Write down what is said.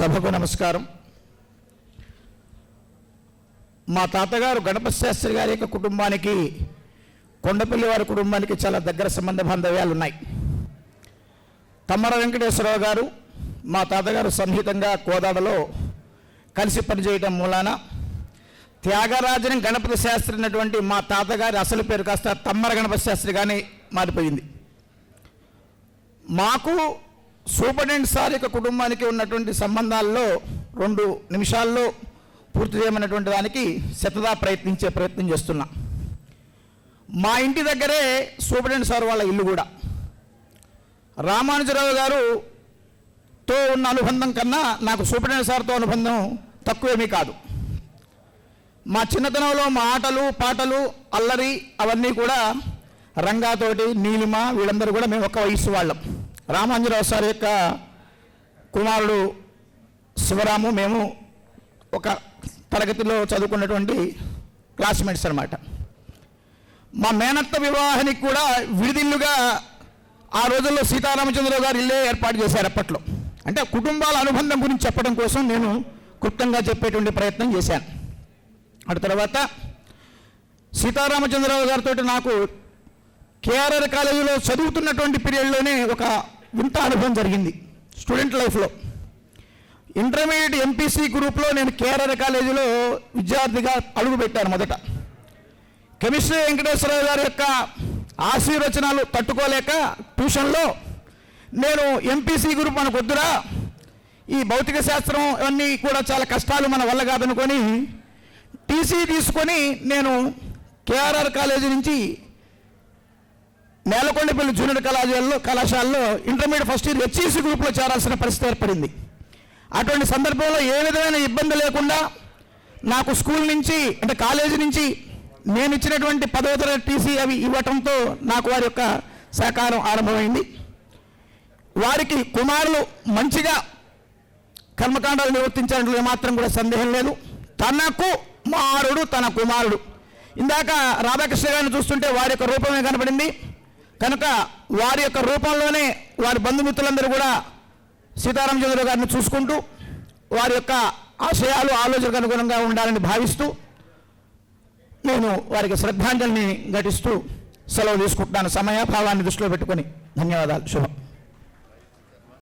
సభకు నమస్కారం. మా తాతగారు గణపతి శాస్త్రి గారి యొక్క కుటుంబానికి, కొండపల్లి వారి కుటుంబానికి చాలా దగ్గర సంబంధ బాంధవ్యాలు ఉన్నాయి. తమ్మర వెంకటేశ్వరరావు గారు మా తాతగారు సన్నిహితంగా కోదాడలో కలిసి పనిచేయటం మూలాన త్యాగరాజన్ గణపతి శాస్త్రి అన్నటువంటి మా తాతగారి అసలు పేరు కాస్త తమ్మర గణపతి శాస్త్రిగానే మారిపోయింది. మాకు సూపరింటెండెంట్ సార్ యొక్క కుటుంబానికి ఉన్నటువంటి సంబంధాల్లో 2 నిమిషాల్లో పూర్తి చేయమన్నటువంటి దానికి శతదా ప్రయత్నం చేస్తున్నా. మా ఇంటి దగ్గరే సూపరింటెండెంట్ సార్ వాళ్ళ ఇల్లు కూడా. రామానుజరావు గారుతో ఉన్న అనుబంధం కన్నా నాకు సూపరింటెండెంట్ సార్తో అనుబంధం తక్కువేమీ కాదు. మా చిన్నతనంలో మా ఆటలు పాటలు అల్లరి అవన్నీ కూడా రంగాతోటి, నీలిమ వీళ్ళందరూ కూడా మేము ఒక వయసు వాళ్ళం. రామానుజరావు సార్ యొక్క కుమారుడు శివరాము మేము ఒక తరగతిలో చదువుకున్నటువంటి క్లాస్మేట్స్ అన్నమాట. మా మేనత్త వివాహానికి కూడా విడిదిల్లుగా ఆ రోజుల్లో సీతారామచంద్రరావు గారు ఇల్లే ఏర్పాటు చేశారు అప్పట్లో. అంటే కుటుంబాల అనుబంధం గురించి చెప్పడం కోసం నేను క్లుప్తంగా చెప్పేటువంటి ప్రయత్నం చేశాను. అటు తర్వాత సీతారామచంద్రరావు గారితో నాకు కేఆర్ఆర్ కాలేజీలో చదువుతున్నటువంటి పీరియడ్లోనే ఒక వింత అనుభవం జరిగింది స్టూడెంట్ లైఫ్లో. ఇంటర్మీడియట్ ఎంపీసీ గ్రూప్లో నేను కేఆర్ఆర్ కాలేజీలో విద్యార్థిగా అడుగుపెట్టాను. మొదట కెమిస్ట్రీ వెంకటేశ్వరరావు గారి యొక్క ఆశీర్వచనాలు తట్టుకోలేక ట్యూషన్లో నేను ఎంపీసీ గ్రూప్ మనకు వద్దురా, ఈ భౌతిక శాస్త్రం ఇవన్నీ కూడా చాలా కష్టాలు మన వల్ల కాదనుకొని టీసీ తీసుకొని నేను కేఆర్ఆర్ కాలేజీ నుంచి నేలకొండపల్లి జూనియర్ కళాశాలలో ఇంటర్మీడియట్ ఫస్ట్ ఇయర్ హెచ్ఈసీ గ్రూప్లో చేరాల్సిన పరిస్థితి ఏర్పడింది. అటువంటి సందర్భంలో ఏ విధమైన ఇబ్బంది లేకుండా నాకు స్కూల్ నుంచి అంటే కాలేజీ నుంచి నేను ఇచ్చినటువంటి 10వ తరగతి టీసీ అవి ఇవ్వటంతో నాకు వారి యొక్క సహకారం ఆరంభమైంది. వారికి కుమారులు మంచిగా కర్మకాండాలు నిర్వర్తించడంలో మాత్రం కూడా సందేహం లేదు. తనకు మారుడు తన కుమారుడు. ఇందాక రాధాకృష్ణ గారిని చూస్తుంటే వారి యొక్క రూపమే కనపడింది కనుక వారి యొక్క రూపంలోనే వారి బంధుమిత్రులందరూ కూడా సీతారామచంద్ర గారిని చూసుకుంటూ వారి యొక్క ఆశయాలు ఆలోచనకు అనుగుణంగా ఉండాలని భావిస్తూ నేను వారికి శ్రద్ధాంజలిని ఘటిస్తూ సెలవు తీసుకుంటున్నాను. సమయాభావాన్ని దృష్టిలో పెట్టుకొని ధన్యవాదాలు. శుభం.